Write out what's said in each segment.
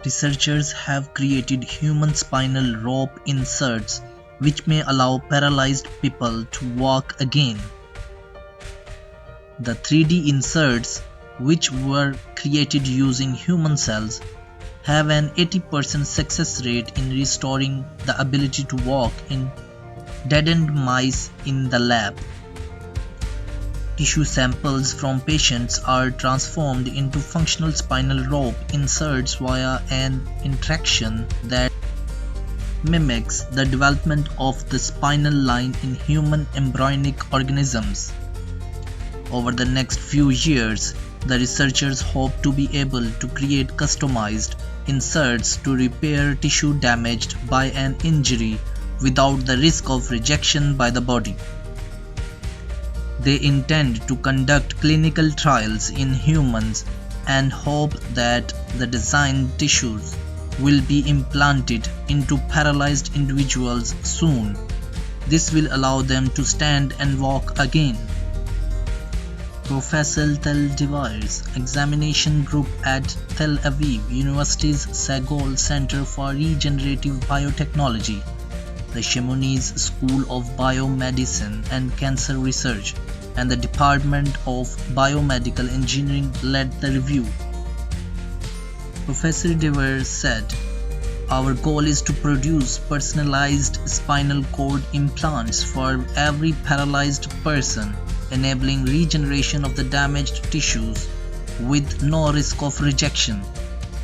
Researchers have created human spinal rope inserts which may allow paralyzed people to walk again. The 3D inserts, which were created using human cells, have an 80% success rate in restoring the ability to walk in deadened mice in the lab. Tissue samples from patients are transformed into functional spinal rope inserts via an interaction that mimics the development of the spinal line in human embryonic organisms. Over the next few years, the researchers hope to be able to create customized inserts to repair tissue damaged by an injury without the risk of rejection by the body. They intend to conduct clinical trials in humans and hope that the designed tissues will be implanted into paralyzed individuals soon. This will allow them to stand and walk again. Professor Technews examination group at Tel Aviv University's Spinal Center for Regenerative Biotechnology, the Chamonix School of Biomedicine and Cancer Research, and the Department of Biomedical Engineering led the review. Professor Dever said, "Our goal is to produce personalized spinal cord implants for every paralyzed person, enabling regeneration of the damaged tissues with no risk of rejection."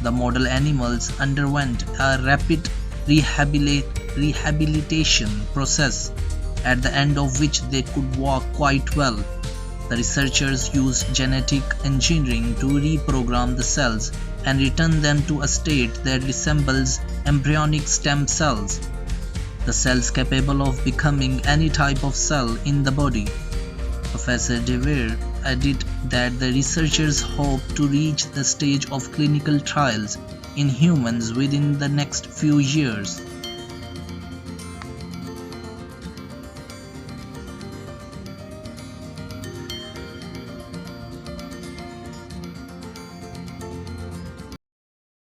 The model animals underwent a rapid rehabilitation process, at the end of which they could walk quite well. The researchers used genetic engineering to reprogram the cells and return them to a state that resembles embryonic stem cells, the cells capable of becoming any type of cell in the body. Professor Dever added that the researchers hope to reach the stage of clinical trials in humans within the next few years.